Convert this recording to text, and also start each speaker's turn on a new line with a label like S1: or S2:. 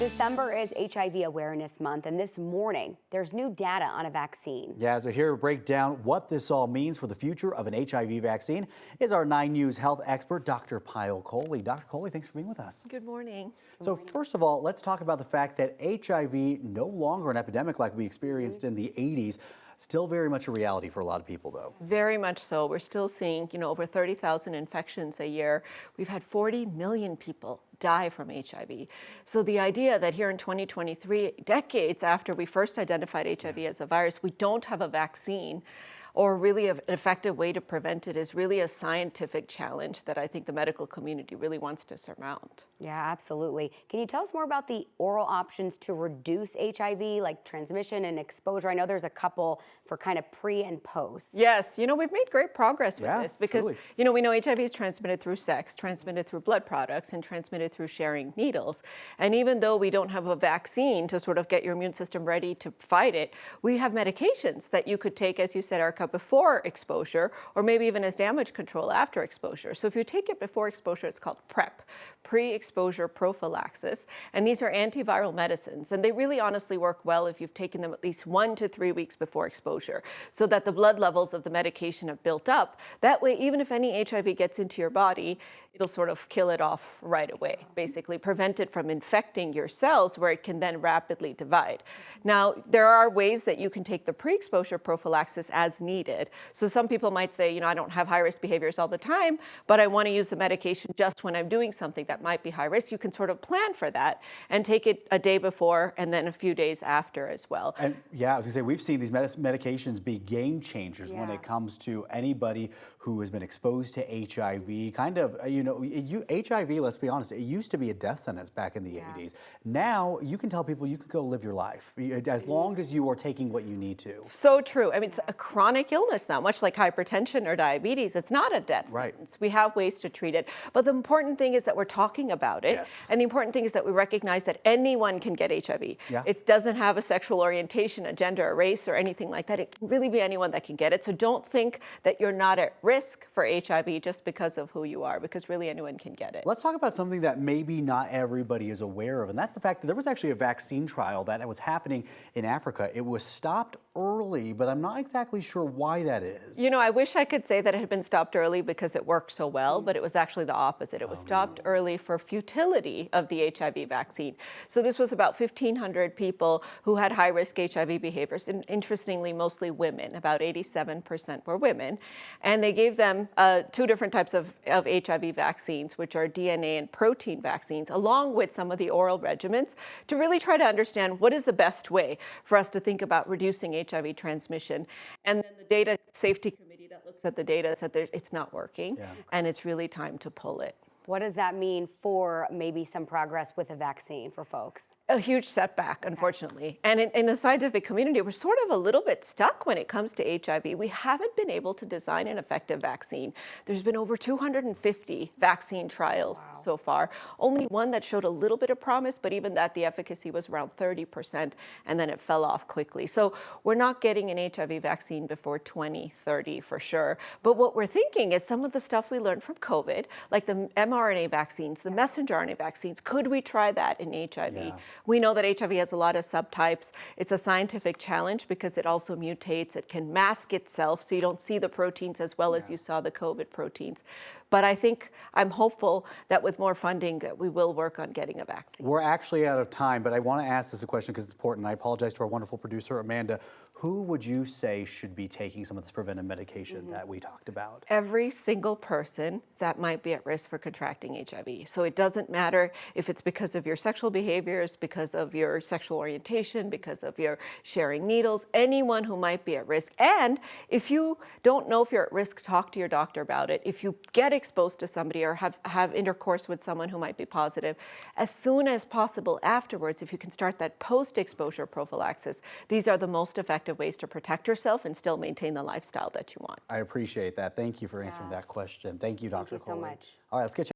S1: December is HIV Awareness Month, and this morning there's new data on a vaccine.
S2: Yeah, so here to break down what this all means for the future of an HIV vaccine is our 9 News health expert, Dr. Payal Kohli. Dr. Kohli, thanks for being with us.
S3: Good morning.
S2: So first of all, let's talk about the fact that HIV, no longer an epidemic like we experienced in the 80s, still very much a reality for a lot of people, though.
S3: Very much so. We're still seeing, over 30,000 infections a year. We've had 40 million people die from HIV. So the idea that here in 2023, decades after we first identified HIV as a virus, we don't have a vaccine or really an effective way to prevent it is really a scientific challenge that I think the medical community really wants to surmount.
S1: Yeah, absolutely. Can you tell us more about the oral options to reduce HIV, like transmission and exposure? I know there's a couple for kind of pre and post.
S3: Yes, we've made great progress with this because,
S2: truly.
S3: We know HIV is transmitted through sex, transmitted through blood products, and transmitted through sharing needles. And even though we don't have a vaccine to sort of get your immune system ready to fight it, we have medications that you could take, as you said, Erica, before exposure, or maybe even as damage control after exposure. So if you take it before exposure, it's called PrEP, pre-exposure prophylaxis. And these are antiviral medicines. And they really honestly work well if you've taken them at least 1 to 3 weeks before exposure, so that the blood levels of the medication have built up. That way, even if any HIV gets into your body, it'll sort of kill it off right away, basically prevent it from infecting your cells where it can then rapidly divide. Now, there are ways that you can take the pre-exposure prophylaxis as needed. So some people might say, I don't have high-risk behaviors all the time, but I want to use the medication just when I'm doing something that might be high risk. You can sort of plan for that and take it a day before and then a few days after as well.
S2: And yeah, I was gonna say, we've seen these medications be game changers when it comes to anybody who has been exposed to HIV. Kind of, HIV, let's be honest, it used to be a death sentence back in the 80s. Now you can tell people you can go live your life as long as you are taking what you need to.
S3: So true. I mean, it's a chronic illness now, much like hypertension or diabetes. It's not a death sentence. We have ways to treat it. But the important thing is that we're talking about it.
S2: Yes.
S3: And the important thing is that we recognize that anyone can get HIV.
S2: Yeah.
S3: It doesn't have a sexual orientation, a gender, a race, or anything like that. It can really be anyone that can get it. So don't think that you're not at risk for HIV just because of who you are, because really anyone can get it.
S2: Let's talk about something that maybe not everybody is aware of, and that's the fact that there was actually a vaccine trial that was happening in Africa. It was stopped early, but I'm not exactly sure why that is.
S3: I wish I could say that it had been stopped early because it worked so well, but it was actually the opposite. It was stopped early for futility of the HIV vaccine. So this was about 1,500 people who had high-risk HIV behaviors, and interestingly, mostly women. About 87% were women. And they gave them 2 different types of HIV vaccines, which are DNA and protein vaccines, along with some of the oral regimens, to really try to understand what is the best way for us to think about reducing HIV transmission. And then the Data Safety Committee that looks at the data said that it's not working, and it's really time to pull it.
S1: What does that mean for maybe some progress with a vaccine for folks?
S3: A huge setback, unfortunately. And in the scientific community, we're sort of a little bit stuck when it comes to HIV. We haven't been able to design an effective vaccine. There's been over 250 vaccine trials so far. Only one that showed a little bit of promise, but even that, the efficacy was around 30%, and then it fell off quickly. So we're not getting an HIV vaccine before 2030 for sure. But what we're thinking is some of the stuff we learned from COVID, like the mRNA vaccines, the messenger RNA vaccines, could we try that in HIV?
S2: Yeah.
S3: We know that HIV has a lot of subtypes. It's a scientific challenge because it also mutates. It can mask itself, so you don't see the proteins as well as you saw the COVID proteins. But I'm hopeful that with more funding, that we will work on getting a vaccine.
S2: We're actually out of time, but I want to ask this a question because it's important. I apologize to our wonderful producer, Amanda. Who would you say should be taking some of this preventive medication that we talked about?
S3: Every single person that might be at risk for contracting HIV. So it doesn't matter if it's because of your sexual behaviors, because of your sexual orientation, because of your sharing needles, anyone who might be at risk. And if you don't know if you're at risk, talk to your doctor about it. If you get exposed to somebody or have intercourse with someone who might be positive, as soon as possible afterwards, if you can start that post-exposure prophylaxis, these are the most effective ways to protect yourself and still maintain the lifestyle that you want.
S2: I appreciate that. Thank you for answering that question. Thank you, Dr.
S1: Thank you so
S2: Kohli.
S1: much.
S2: All right, let's get you